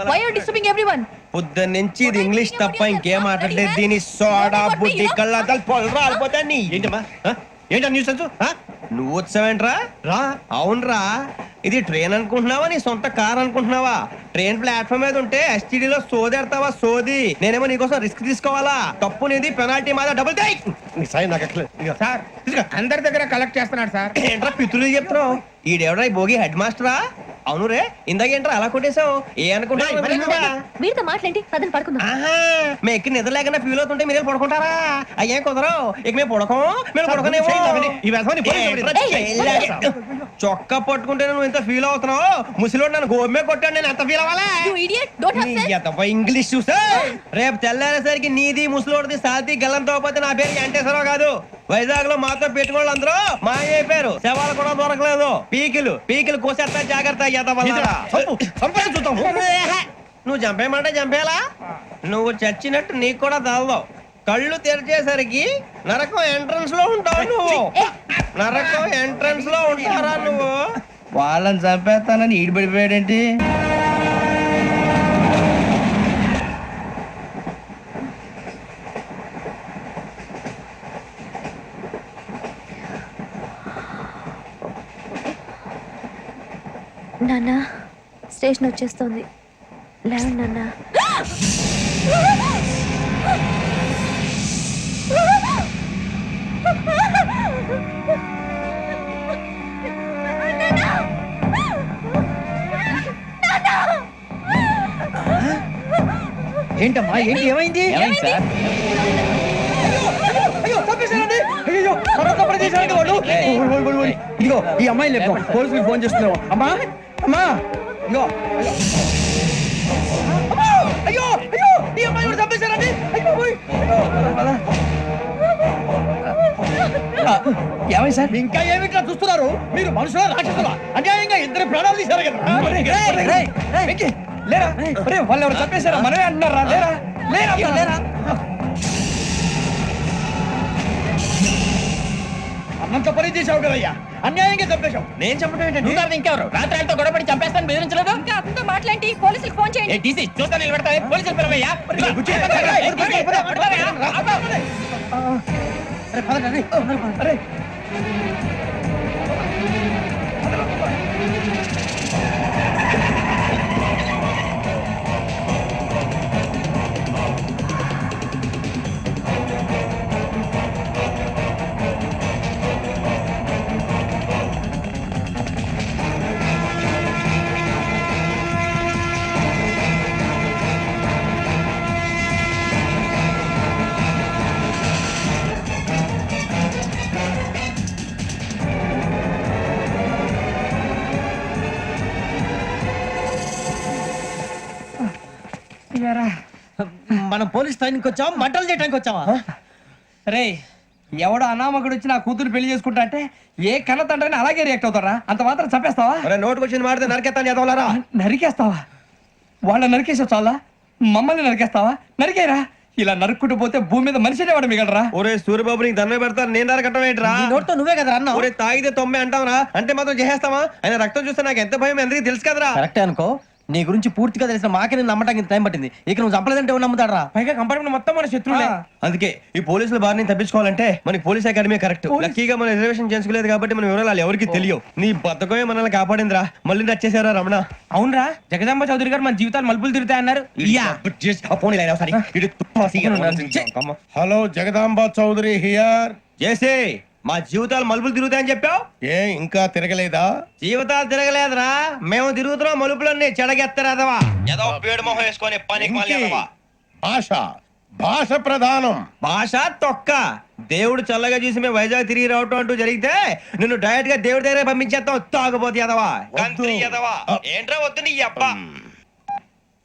Why are you disturbing everyone? పొద్దున్న నుంచి ఇది ఇంగ్లీష్ తప్ప ఇంకేం మాట్లాడలేదు. దీని సోడా బుద్ధి కళ్ళ పొలం రాలిపోతా నీ. ఏంటమ్మా ఏంటా న్యూస్ నువ్వు వచ్చావేంట్రా? రా. అవునరా, ఇది ట్రైన్ అనుకుంటున్నావా నీ సొంత కార్ అనుకుంటున్నావా? ట్రైన్ ప్లాట్ఫామ్ మీద ఉంటే ఎస్టీడీలో సోదేడతావా సోది? నేనేమో నీకోసం రిస్క్ తీసుకోవాలా? తప్పు నీది, పెనాల్టీ మాదా, డబుల్ టై. సాయి నాకు సార్ అందరి దగ్గర కలెక్ట్ చేస్తున్నాడు సార్. ఏంట్రా పితులు చెప్తున్నావు? ఈడెవడా ఈ భోగి హెడ్ మాస్టరా? అవును రే, ఇందాక ఏంట్రా అలా కొట్టేశావు? ఏ అనుకుంటున్నావు? వీరితో మాట్లాడి పదని పడుకుందాం. ఆహా, మేము ఎక్కి నిద్ర లేకుండా ఫీల్ అవుతుంటే మీరు పడుకుంటారా? అయ్యే కుదరవు. ఇక మేము పడకం, మేము పడకనేమో. చొక్కా పట్టుకుంటే నువ్వు ఇంత ఫీల్ అవుతున్నావు. ముసలివాడు నన్ను గోమే కొట్టాడు, నేను ఎంత ఫీల్ అవ్వాలా? ఇంగ్లీష్ చూసా రేపు తెల్లారేసరికి నీది ముసలోడిది సాతి గల్లంతో పోతే నా పేరు వెంకటేశ్వరరావు కాదు. వైజాగ్ లో మాతో పెట్టుకోళ్ళు అందరూ మాయైపోయారు. శవాలు కూడా దొరకలేదు. పీకిలు కోసేస్తా, జాగ్రత్త. నువ్వు చంపేయమంటే చంపేలా? నువ్వు చచ్చినట్టు నీకు కూడా తగదు. కళ్ళు తెరిచేసరికి నరకం ఎంట్రన్స్ లో ఉంటావు నువ్వు. నరకం ఎంట్రన్స్ లో ఉంటారా నువ్వు? వాళ్ళని చంపేస్తానని ఈడిపడిపోయాడేంటి? నాన్న, స్టేషన్ వచ్చేస్తుంది. లేవండి నాన్న. ఏంటమ్మా, ఏంటి, ఏమైంది? సార్ ఇదిగో ఈ అమ్మాయి లేదు, పోలీసులకు ఫోన్ చేస్తున్నావు. అమ్మా అమ్మా ఇదిగో. అయ్యో అయ్యో, ఈ అమ్మాయి కూడా చంపేశారండి. ఏమై సార్, ఇంకా ఏమిట్లా చూస్తున్నారు? మీరు మనుషుల రాక్షసులా? అన్యాయంగా ఇద్దరు ప్రాణాలు తీశారు కదా. లేరా, వాళ్ళు ఎవరు చంపేశారా? మనమే అంటున్నారా? లేరా లేరా లేరా. అన్నంత పని చేసావు కదయ్యా, అన్యాయంగా చంపేశావు. నేను చెప్పడం ఏంటంటే ఇంకెవరు రాత్రితో గొడవపడి చంపేస్తాను బెదిరించలేదు. ఇంకా అతనితో మాట్లాడి పోలీసులకు ఫోన్ చేయండి. టీసీ చూస్తా నిలబెడతా. పోలీసులు పిలవయ్యా. మనం పోలీస్ ట్రైనింగ్ వచ్చావా, మంటలు చేయడానికి వచ్చావా? రే, ఎవడో అనామకుడు వచ్చి నా కూతురు పెళ్లి చేసుకుంటా అంటే ఏ కన్న తండ్రిని అలాగే రియాక్ట్ అవుతారా? అంత మాత్రం చంపేస్తావా? నోటుకు వచ్చింది మాడితే నరికేస్తాను చదవాలరా. నరికేస్తావా? వాళ్ళని నరికేసావు చాలా, మమ్మల్ని నరికేస్తావా? నరికేరా. ఇలా నరుక్కుంటూ పోతే భూమి మీద మనిషినే వాడు మిగలరా? ఒరే సూర్యబాబు, నీకు దండ పెడతాను, నేను నరకటం ఏంట్రా? నోటితో నువ్వే కదా అన్నా. ఒరే తాగితే 90 అంటావరా, అంటే మాత్రం చేసేస్తావా? ఆయన రక్తం చూస్తే నాకు ఎంత భయం ఎందుకు తెలుసు కదరా. కరెక్టే అనుకో, నీ గురించి పూర్తిగా తెలిసిన మాకే నేను నమ్మటానికి టైం పట్టింది. ఇక నువ్వు చంపలేదంటే ఎవరు నమ్ముతాడరా? పైగా కంపార్ట్మెంట్ మొత్తం మన శత్రువులే. అందుకే ఈ పోలీసుల బారిని తప్పించుకోవాలంటే మనకి పోలీస్ అకాడమీ కరెక్ట్. లక్కీగా మనం రిజర్వేషన్ చేసుకోలేదు కాబట్టి మన వివరాలు ఎవరికి తెలియవు. నీ బతకమే మనల్ని కాపాడిందిరా. మళ్ళీ నచ్చేసారా రమణ? అవునరా, జగదాంబ చౌదరి గారు మన జీవితాలు మలుపులు తిరుగుతాయన్నారు. Hello, Jagadamba Chowdary here. చేసే మా జీవితాలు మలుపులు తిరుగుతాయని చెప్పావు. ఏ ఇంకా తిరగలేదా? జీవితాలు తిరగలేదురా, మేము తిరుగుతున్నాం మలుపులన్నీ. చెడగెత్తరాదవా ఏదో పేడు మొహం వేసుకొని పనికి మళ్ళీ భాష భాష ప్రధానం. భాష తొక్క. దేవుడు చల్లగా చూసి మేము వైజాగ్ తిరిగి రావటం అంటూ జరిగితే నిన్ను డైరెక్ట్ గా దేవుడి దగ్గర పంపించేస్తాం. తాగబోతు ఎదవా, గంత్రి ఎదవా. ఏంట్రా వద్దు నీ అబ్బా.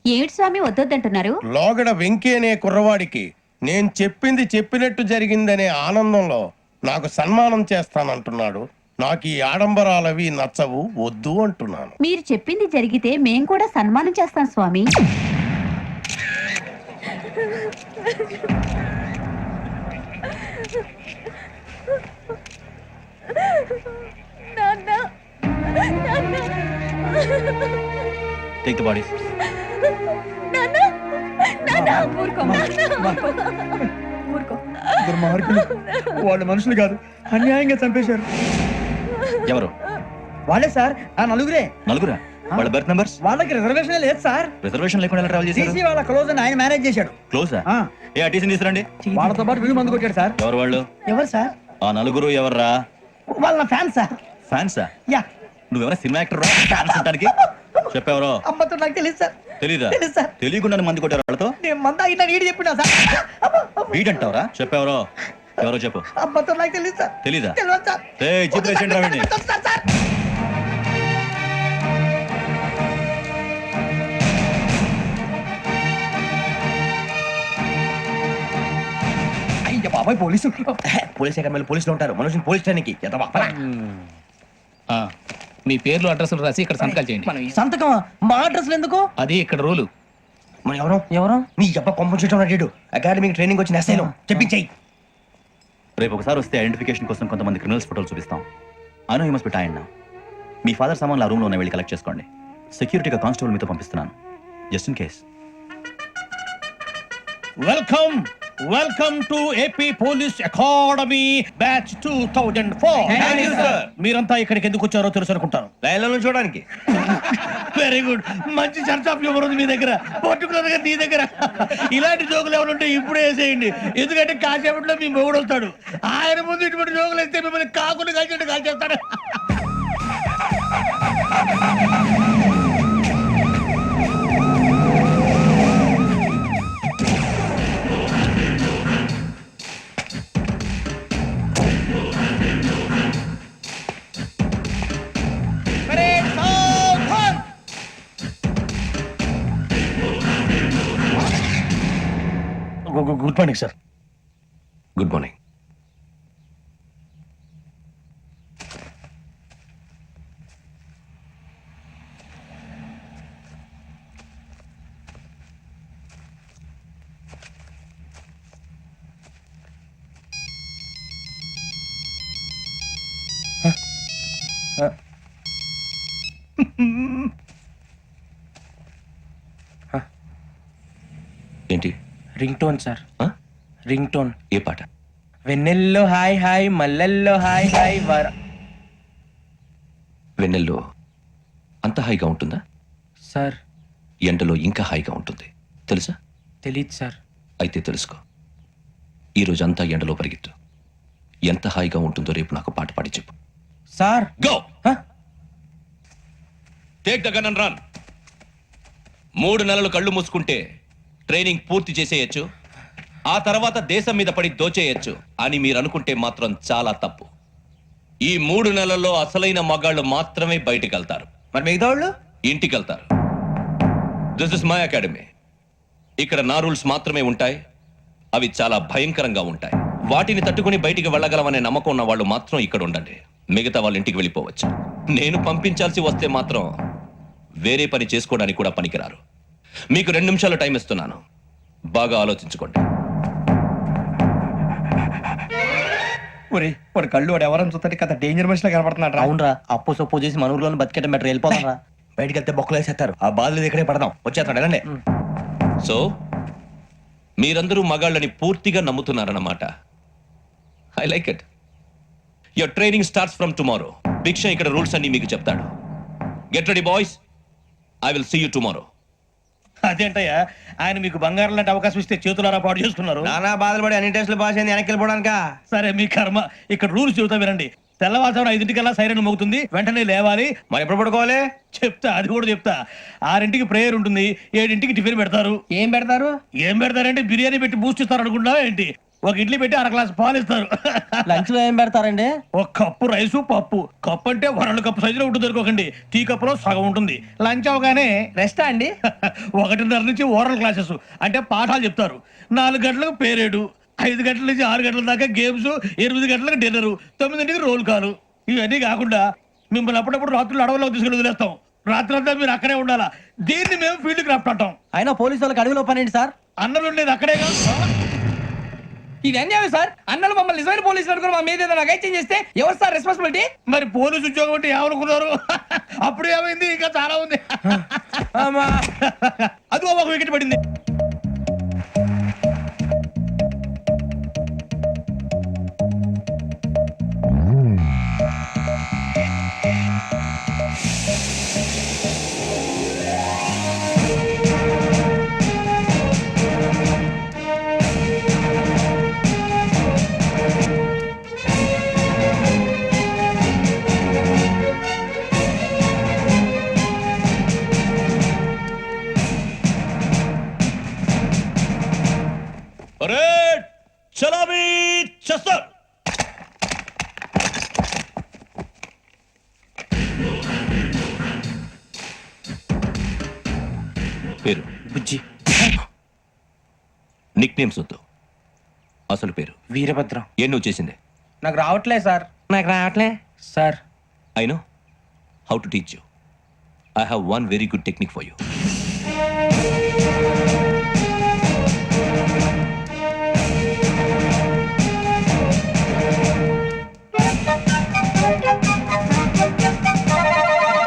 ఏమిటి స్వామి వద్దంటున్నారు? లోగడ వెంకీ అనే కుర్రవాడికి నేను చెప్పింది చెప్పినట్టు జరిగిందనే ఆనందంలో నాకు సన్మానం చేస్తానంటున్నాడు. నాకు ఈ ఆడంబరాలవి నచ్చవు, వద్దు అంటున్నాను. మీరు చెప్పింది జరిగితే మేం కూడా సన్మానం చేస్తాం స్వామి. Take the bodies. దుర్మార్గులు, వాళ్ళు మనుషులు కాదు, అన్యాయంగా చంపేశారు. ఎవరు? వాళ్ళే సార్, ఆ నలుగురే. నలుగురా? వాళ్ళ బర్త్ నంబర్స్? వాళ్ళకి రిజర్వేషన్ లేదు సార్. రిజర్వేషన్ లేకుండా ఎలా ట్రావెల్ చేశారు? టీసీ వాళ్ళ క్లోజ్ అని ఆయన మేనేజ్ చేశాడు. క్లోజా? ఆ, ఏ టీసీ తీసుకురండి. వాళ్ళతో పాటు వీళ్ళు మందు కొట్టాడు సార్. ఎవరు వాళ్ళు? ఎవరు సార్? ఆ నలుగురు ఎవర్రా? వాళ్ళ ఫ్యాన్ సార్. ఫ్యాన్సా? యా. నువ్వెవరా సినిమా యాక్టర్ రా ఫ్యాన్స్ అంటానికి? చెప్పెవరో? అమ్మతో నాకు తెలియదు సార్. తెలీదా? తెలీదు సార్. తెలియకుండా మంది కొట్టారు వాళ్ళతో? నేను మంద అయినా నీడి చెప్పినా సార్. వీడంటావరా? చెప్పెవరో? ఎవరో చెప్పు. అమ్మతో నాకు తెలియదు సార్. తెలీదా? తెలియదు సార్. చిత్రేషన్ రావండి. సార్. అయ్య బాబాయ్ పోలీసు. పోలీస్ అకాడమీలో పోలీసులు ఉంటారు, మనుషులు పోలీస్ స్టేషన్కి ఎదవా. మీ పేర్లు అడ్రస్లు రాసి ఇక్కడ సంతకాలు చేయండి. సంతకం మా అడ్రస్లు ఎందుకు? అది ఇక్కడ రూలు. మనం ఎవరు నీ అబ్బా పంపించడం అడిగాడు. అకాడమిక్ ట్రైనింగ్ వచ్చిన అసైలం చెప్పించాయి. రేపు ఒకసారి వస్తే ఐడెంటిఫికేషన్ కోసం కొంతమంది క్రిమినల్స్ ఫోటోలు చూపిస్తాం. I know you must be tired now. Me father సామాన్లు ఆ రూమ్లో ఉన్న వెళ్ళి కలెక్ట్ చేసుకోండి. సెక్యూరిటీగా కానిస్టేబుల్ మీతో పంపిస్తున్నాను, just in case. Welcome to AP police academy batch 2004. మీరంతా ఇక్కడికి ఎందుకు వచ్చారో తెలుసు అనుకుంటాను. లైన్లో చూడడానికి. వెరీ గుడ్, మంచి చర్చ్ ఆఫ్ హ్యూమర్ ఉంది మీ దగ్గర, పర్టికులర్ గా నీ దగ్గర. ఇలాంటి జోకులు ఏమైనా ఉంటే ఇప్పుడే వేసేయండి, ఎందుకంటే కాసేపట్లో మీ మొగుడు వస్తాడు. ఆయన ముందు ఇటువంటి జోకులు వేస్తే మిమ్మల్ని కాకుండా కాల్చేట్టు కాల్చేస్తాడు. Good morning sir. Good morning. ఏంటి? Ring tone sir, ring tone. ఏ పాట? వెన్నెల్లో హాయ్ హాయ్, మల్లెల్లో హాయ్ హాయ్ వర. వెన్నెల్లో అంత హాయిగా ఉంటుందా? సార్ ఎండలో ఇంకా హాయిగా ఉంటుంది తెలుసా? తెలీదు సార్. అయితే తెలుసుకో. ఈరోజు అంతా ఎండలో పరిగెత్తు. ఎంత హాయిగా ఉంటుందో రేపు నాకు పాట పాడి చెప్పు. Sir go. Take the gun and run. 3 నెలలు కళ్ళు మూసుకుంటే ట్రైనింగ్ పూర్తి చేసేయచ్చు, ఆ తర్వాత దేశం మీద పడి దోచేయచ్చు అని మీరు అనుకుంటే మాత్రం చాలా తప్పు. ఈ 3 నెలల్లో అసలైన మగాళ్ళు మాత్రమే బయటికి వెళ్తారు. మరి మిగతా వాళ్ళు ఇంటికి వెళ్తారు. This is my academy. ఇక్కడ నా రూల్స్ మాత్రమే ఉంటాయి. అవి చాలా భయంకరంగా ఉంటాయి. వాటిని తట్టుకుని బయటికి వెళ్ళగలమనే నమ్మకం ఉన్న వాళ్ళు మాత్రం ఇక్కడ ఉండండి. మిగతా వాళ్ళు ఇంటికి వెళ్ళిపోవచ్చు. నేను పంపించాల్సి వస్తే మాత్రం వేరే పని చేసుకోవడానికి కూడా పనికిరారు. మీకు 2 నిమిషాలు టైం ఇస్తున్నాను, బాగా ఆలోచించుకోండి. వాడు కళ్ళు వాడు ఎవరైనా చూస్తే కదా డేంజర్ మనిషిలో కనపడుతున్నాడు. అవునరా, అప్పు సొప్పు చేసి మన ఊర్లో బతికేట బెటర్ వెళ్ళిపోతాం రా. బయటికి వెళ్తే బొక్కలు వేసేస్తారు. ఆ బాధలు ఇక్కడే పడదాం. వచ్చేస్తాడు వెళ్ళండి. సో మీరందరూ మగాళ్ళని పూర్తిగా నమ్ముతున్నారన్నమాట. I like it. Your training starts from tomorrow. భిక్ష ఇక్కడ రూల్స్ అన్ని మీకు చెప్తాడు. Get ready boys, I will see you tomorrow. అదేంటయ్యా, ఆయన మీకు బంగారం లాంటి అవకాశం ఇస్తే చేతులారా పాటు చేసుకున్నారు. నానా బాధలు పడి అన్ని టెస్టులు పాస్ అయింది, వెనక్కి వెళ్ళిపోవడానికా? సరే మీ కర్మ. ఇక్కడ రూల్స్ చెబుతా వినండి. తెల్లవారుజామున 5 సైరన్ మోగుతుంది, వెంటనే లేవాలి. మరి ఎప్పుడు పడుకోవాలి? చెప్తా, అది కూడా చెప్తా. 6 ప్రేయర్ ఉంటుంది, 7 టిఫిన్ పెడతారు. ఏం పెడతారు? ఏం పెడతారంటే బిర్యానీ పెట్టి బూస్ట్ ఇస్తారు అనుకుంటా ఏంటి? ఒక ఇడ్లీ పెట్టి 1 గ్లాస్ పాలు ఇస్తారు. లంచ్ లో ఏం పెడతారండి? ఒక కప్పు రైసు పప్పు. కప్పు అంటే 2 కప్పు సైజులో ఉంటుంది అనుకోకండి. టీ కప్పులో సగం ఉంటుంది. లంచ్ అవగానే రెస్టా అండి? 1:30 నుంచి ఓరల్ క్లాసెస్ అంటే పాఠాలు చెప్తారు. 4 గంటలకు పేరేడు, 5 గంటల నుంచి 6 గంటల దాకా గేమ్స్, 8 గంటలకు డిన్నర్, 9ంటికి రోల్ కాలు. ఇవన్నీ కాకుండా మిమ్మల్ని అప్పుడప్పుడు రాత్రులు అడవుల్లో తీసుకుని వదిలేస్తాం. రాత్రంతా మీరు అక్కడే ఉండాలా. దీన్ని మేము ఫీల్డ్ క్రాఫ్ట్ అంటాం. అయినా పోలీసు వాళ్ళకి అడవిలో పని ఏంటి సార్? అన్నలు ఉండేది అక్కడే కాదు. ఇది అన్యాయం సార్. అన్నలు మమ్మల్ని నిజమైన పోలీసులు అనుకుని మా మీద ఏదైనా చేంజ్ చేస్తే ఎవరు సార్ రెస్పాన్సిబిలిటీ? మరి పోలీసు ఉద్యోగం అంటే ఏమనుకున్నారు? అప్పుడు ఏమైంది? ఇంకా చాలా ఉంది. అది ఒక వికెట్ పడింది. అరే చలామీ చస్తారు. పేరు బుజ్జి. నిక్ నేమ్స్ వద్దు, అసలు పేరు. వీరభద్రం. ఏ నువ్వు చేసిందే? నాకు రావట్లే సార్. నాకు రావట్లే sir. I know how to teach you. I have one very good technique for you.